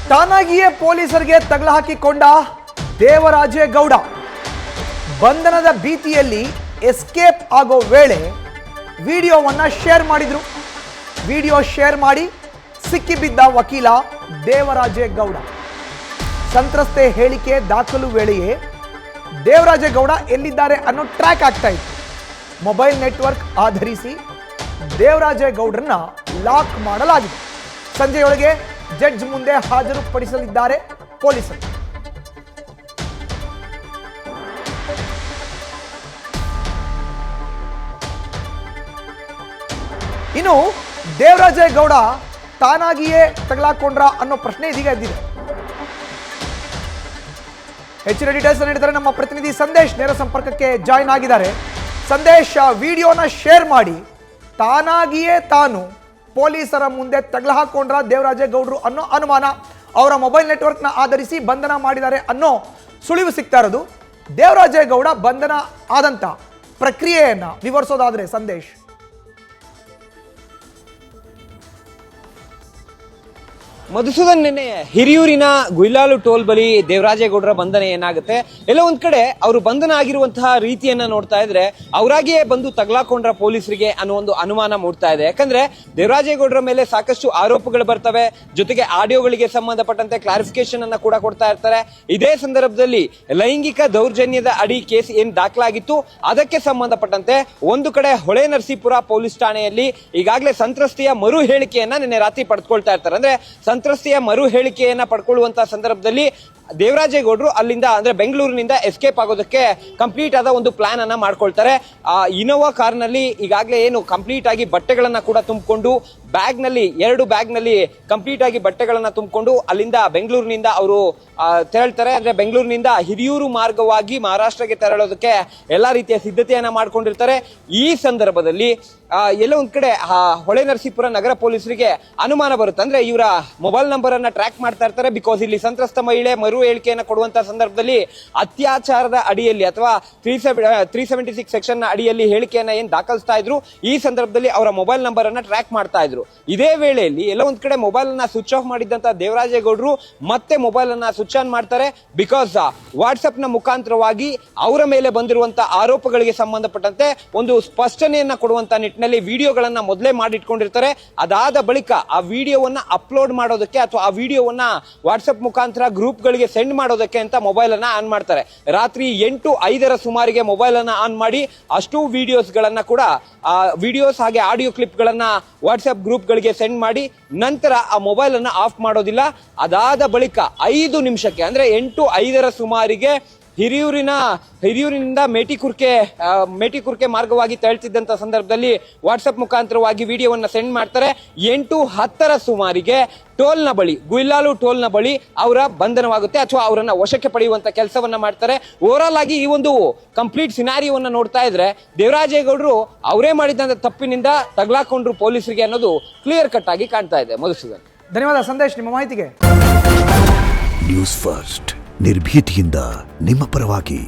ತಾನಾಗಿಯೇ ಪೊಲೀಸರಿಗೆ ತಗಲು ಹಾಕಿಕೊಂಡ ದೇವರಾಜೇಗೌಡ ಬಂಧನದ ಭೀತಿಯಲ್ಲಿ ಎಸ್ಕೇಪ್ ಆಗೋ ವೇಳೆ ವಿಡಿಯೋವನ್ನ ಶೇರ್ ಮಾಡಿದ್ರು. ವಿಡಿಯೋ ಶೇರ್ ಮಾಡಿ ಸಿಕ್ಕಿಬಿದ್ದ ವಕೀಲ ದೇವರಾಜೇಗೌಡ. ಸಂತ್ರಸ್ತೆ ಹೇಳಿಕೆ ದಾಖಲು ವೇಳೆಯೇ ದೇವರಾಜೇಗೌಡ ಎಲ್ಲಿದ್ದಾರೆ ಅನ್ನೋ ಟ್ರ್ಯಾಕ್ ಆಗ್ತಾ ಇತ್ತು. ಮೊಬೈಲ್ ನೆಟ್ವರ್ಕ್ ಆಧರಿಸಿ ದೇವರಾಜೇಗೌಡರನ್ನ ಲಾಕ್ ಮಾಡಲಾಗಿದೆ. ಸಂಜೆಯೊಳಗೆ ಜಡ್ಜ್ ಮುಂದೆ ಹಾಜರುಪಡಿಸಲಿದ್ದಾರೆ ಪೊಲೀಸರು. ಇನ್ನು ದೇವರಾಜೇಗೌಡ ತಾನಾಗಿಯೇ ತಗಲಾಕೊಂಡ್ರ ಅನ್ನೋ ಪ್ರಶ್ನೆ ಇದೀಗ ಎದ್ದಿದೆ. ಹೆಚ್ಚಿನ ಡೀಟೇಲ್ಸ್ ನೀಡಿದ್ದಾರೆ ನಮ್ಮ ಪ್ರತಿನಿಧಿ ಸಂದೇಶ್. ನೇರ ಸಂಪರ್ಕಕ್ಕೆ ಜಾಯಿನ್ ಆಗಿದ್ದಾರೆ. ಸಂದೇಶ್, ವಿಡಿಯೋನ ಶೇರ್ ಮಾಡಿ ತಾನಾಗಿಯೇ ತಾನು ಪೊಲೀಸರ ಮುಂದೆ ತಗಲು ಹಾಕೊಂಡ್ರ ದೇವರಾಜೇಗೌಡರು ಅನ್ನೋ ಅನುಮಾನ, ಅವರ ಮೊಬೈಲ್ ನೆಟ್ವರ್ಕ್ನ ಆಧರಿಸಿ ಬಂಧನ ಮಾಡಿದ್ದಾರೆ ಅನ್ನೋ ಸುಳಿವು ಸಿಗ್ತಾ ಇರೋದು. ದೇವರಾಜೇಗೌಡ ಬಂಧನ ಆದಂತ ಪ್ರಕ್ರಿಯೆಯನ್ನ ವಿವರಿಸೋದಾದ್ರೆ ಸಂದೇಶ್. ಮಧುಸೂದನ್, ನಿನ್ನೆ ಹಿರಿಯೂರಿನ ಗುಯ್ಲಾಲು ಟೋಲ್ ಬಳಿ ದೇವರಾಜೇಗೌಡರ ಬಂಧನ ಏನಾಗುತ್ತೆ, ಎಲ್ಲ ಒಂದ್ ಕಡೆ ಅವರು ಬಂಧನ ಆಗಿರುವಂತಹ ರೀತಿಯನ್ನ ನೋಡ್ತಾ ಇದ್ರೆ ಅವರಾಗಿಯೇ ಬಂದು ತಗಲಾಕೊಂಡ್ರ ಪೊಲೀಸರಿಗೆ ಅನ್ನೋ ಒಂದು ಅನುಮಾನ ಮೂಡ್ತಾ ಇದೆ. ಯಾಕಂದ್ರೆ ದೇವರಾಜೇಗೌಡರ ಮೇಲೆ ಸಾಕಷ್ಟು ಆರೋಪಗಳು ಬರ್ತವೆ, ಜೊತೆಗೆ ಆಡಿಯೋಗಳಿಗೆ ಸಂಬಂಧಪಟ್ಟಂತೆ ಕ್ಲಾರಿಫಿಕೇಶನ್ ಅನ್ನ ಕೂಡ ಕೊಡ್ತಾ ಇರ್ತಾರೆ. ಇದೇ ಸಂದರ್ಭದಲ್ಲಿ ಲೈಂಗಿಕ ದೌರ್ಜನ್ಯದ ಅಡಿ ಕೇಸ್ ಏನ್ ದಾಖಲಾಗಿತ್ತು ಅದಕ್ಕೆ ಸಂಬಂಧಪಟ್ಟಂತೆ ಒಂದು ಕಡೆ ಹೊಳೆ ನರಸೀಪುರ ಪೊಲೀಸ್ ಠಾಣೆಯಲ್ಲಿ ಈಗಾಗಲೇ ಸಂತ್ರಸ್ತೆಯ ಮರು ಹೇಳಿಕೆಯನ್ನ ನಿನ್ನೆ ರಾತ್ರಿ ಪಡೆದುಕೊಳ್ತಾ ಇರ್ತಾರೆ. ಅಂದ್ರೆ ಸಂತ್ರಸ್ತೆಯ ಮರು ಹೇಳಿಕೆಯನ್ನ ಪಡ್ಕೊಳ್ಳುವಂತಹ ಸಂದರ್ಭದಲ್ಲಿ ದೇವರಾಜೇಗೌಡರು ಅಲ್ಲಿಂದ ಅಂದ್ರೆ ಬೆಂಗಳೂರಿನಿಂದ ಎಸ್ಕೇಪ್ ಆಗೋದಕ್ಕೆ ಕಂಪ್ಲೀಟ್ ಆದ ಒಂದು ಪ್ಲಾನ್ ಅನ್ನ ಮಾಡ್ಕೊಳ್ತಾರೆ. ಇನೋವಾ ಕಾರ್ನಲ್ಲಿ ಈಗಾಗಲೇ ಏನು ಕಂಪ್ಲೀಟ್ ಆಗಿ ಬಟ್ಟೆಗಳನ್ನ ಕೂಡ ತುಂಬಿಕೊಂಡು ಎರಡು ಬ್ಯಾಗ್ ನಲ್ಲಿ ಕಂಪ್ಲೀಟ್ ಆಗಿ ಬಟ್ಟೆಗಳನ್ನ ತುಂಬಿಕೊಂಡು ಅಲ್ಲಿಂದ ಬೆಂಗಳೂರಿನಿಂದ ಅವರು ತೆರಳ್ತಾರೆ. ಅಂದ್ರೆ ಬೆಂಗಳೂರಿನಿಂದ ಹಿರಿಯೂರು ಮಾರ್ಗವಾಗಿ ಮಹಾರಾಷ್ಟ್ರಕ್ಕೆ ತೆರಳೋದಕ್ಕೆ ಎಲ್ಲಾ ರೀತಿಯ ಸಿದ್ಧತೆಯನ್ನ ಮಾಡ್ಕೊಂಡಿರ್ತಾರೆ. ಈ ಸಂದರ್ಭದಲ್ಲಿ ಎಲ್ಲ ಒಂದ್ ಕಡೆ ಹೊಳೆ ನರಸೀಪುರ ನಗರ ಪೊಲೀಸರಿಗೆ ಅನುಮಾನ ಬರುತ್ತೆ. ಅಂದ್ರೆ ಇವರ ಮೊಬೈಲ್ ನಂಬರ್ ಅನ್ನ ಟ್ರ್ಯಾಕ್ ಮಾಡ್ತಾ ಇರ್ತಾರೆ. ಬಿಕಾಸ್ ಇಲ್ಲಿ ಸಂತ್ರಸ್ತ ಮಹಿಳೆ ಮರು ಹೇಳಿಕೆಯನ್ನ ಕೊಡುವಂತಹ ಸಂದರ್ಭದಲ್ಲಿ ಅತ್ಯಾಚಾರದ ಅಡಿಯಲ್ಲಿ ಅಥವಾ 376 ಸೆಕ್ಷನ್ ಅಡಿಯಲ್ಲಿ ಹೇಳಿಕೆಯನ್ನ ಏನ್ ದಾಖಲಿಸ್ತಾ ಇದ್ರು, ಈ ಸಂದರ್ಭದಲ್ಲಿ ಅವರ ಮೊಬೈಲ್ ನಂಬರ್ ಅನ್ನ ಟ್ರ್ಯಾಕ್ ಮಾಡ್ತಾ ಇದ್ರು. ಇದೇ ವೇಳೆಯಲ್ಲಿ ಎಲ್ಲ ಒಂದ್ ಕಡೆ ಮೊಬೈಲ್ ಅನ್ನ ಸ್ವಿಚ್ ಆಫ್ ಮಾಡಿದಂತ ದೇವರಾಜೇಗೌಡರು ಮತ್ತೆ ಮೊಬೈಲ್ ಅನ್ನ ಸ್ವಿಚ್ ಆನ್ ಮಾಡ್ತಾರೆ. ಬಿಕಾಸ್ ವಾಟ್ಸ್ಆಪ್ ನ ಮುಖಾಂತರವಾಗಿ ಅವರ ಮೇಲೆ ಬಂದಿರುವಂತಹ ಆರೋಪಗಳಿಗೆ ಸಂಬಂಧಪಟ್ಟಂತೆ ಒಂದು ಸ್ಪಷ್ಟನೆಯನ್ನ ಕೊಡುವಂತ ನಿಟ್ಟಿನಲ್ಲಿ ವಿಡಿಯೋಗಳನ್ನ ಮೊದಲೇ ಮಾಡಿಟ್ಕೊಂಡಿರ್ತಾರೆ. ಅದಾದ ಬಳಿಕ ಆ ವಿಡಿಯೋವನ್ನ ಅಪ್ಲೋಡ್ ಮಾಡೋದಕ್ಕೆ ಅಥವಾ ಆ ವಿಡಿಯೋವನ್ನ ವಾಟ್ಸ್ಆಪ್ ಮುಖಾಂತರ ಗ್ರೂಪ್ ಗಳಿಗೆ ಸೆಂಡ್ ಮಾಡೋದಕ್ಕೆ ಅಂತ ಮೊಬೈಲ್ ಅನ್ನ ಆನ್ ಮಾಡ್ತಾರೆ. ರಾತ್ರಿ 8:05 ಸುಮಾರಿಗೆ ಮೊಬೈಲ್ ಅನ್ನ ಆನ್ ಮಾಡಿ ಅಷ್ಟು ವಿಡಿಯೋಸ್ ಗಳನ್ನ ಕೂಡ ವಿಡಿಯೋಸ್ ಹಾಗೆ ಆಡಿಯೋ ಕ್ಲಿಪ್ ಗಳನ್ನ ವಾಟ್ಸ್ಆಪ್ ಗ್ರೂಪ್ ಗಳಿಗೆ ಸೆಂಡ್ ಮಾಡಿ ನಂತರ ಆ ಮೊಬೈಲ್ ಅನ್ನ ಆಫ್ ಮಾಡೋದಿಲ್ಲ. ಅದಾದ ಬಳಿಕ 5 ನಿಮಿಷಕ್ಕೆ ಅಂದ್ರೆ 8:05 ಸುಮಾರಿಗೆ ಹಿರಿಯೂರಿನಿಂದ ಮೇಟಿಕುರ್ಕೆ ಮಾರ್ಗವಾಗಿ ತೆರಳುತ್ತಿದ್ದಂತ ಸಂದರ್ಭದಲ್ಲಿ ವಾಟ್ಸ್ಆಪ್ ಮುಖಾಂತರವಾಗಿ ವಿಡಿಯೋವನ್ನ ಸೆಂಡ್ ಮಾಡ್ತಾರೆ. 8:10 ಸುಮಾರಿಗೆ ಟೋಲ್ನ ಬಳಿ ಗುಯ್ಲಾಲು ಟೋಲ್ನ ಬಳಿ ಅವರ ಬಂಧನವಾಗುತ್ತೆ ಅಥವಾ ಅವರನ್ನ ವಶಕ್ಕೆ ಪಡೆಯುವಂತ ಕೆಲಸವನ್ನ ಮಾಡ್ತಾರೆ. ಓವರಾಲ್ ಆಗಿ ಈ ಒಂದು ಕಂಪ್ಲೀಟ್ ಸಿನಾರಿಯೋವನ್ನ ನೋಡ್ತಾ ಇದ್ರೆ ದೇವರಾಜೇಗೌಡರು ಅವರೇ ಮಾಡಿದಂತ ತಪ್ಪಿನಿಂದ ತಗಲಾಕೊಂಡ್ರು ಪೊಲೀಸರಿಗೆ ಅನ್ನೋದು ಕ್ಲಿಯರ್ ಕಟ್ ಆಗಿ ಕಾಣ್ತಾ ಇದೆ. ಮಧುಸೂದನ್, ಧನ್ಯವಾದ ಸಂದೇಶ್ ನಿಮ್ಮ ಮಾಹಿತಿಗೆ. ನ್ಯೂಸ್ ಫಸ್ಟ್ ನಿರ್ಭೀತಿಯಿಂದ ನಿಮ್ಮ ಪರವಾಗಿ.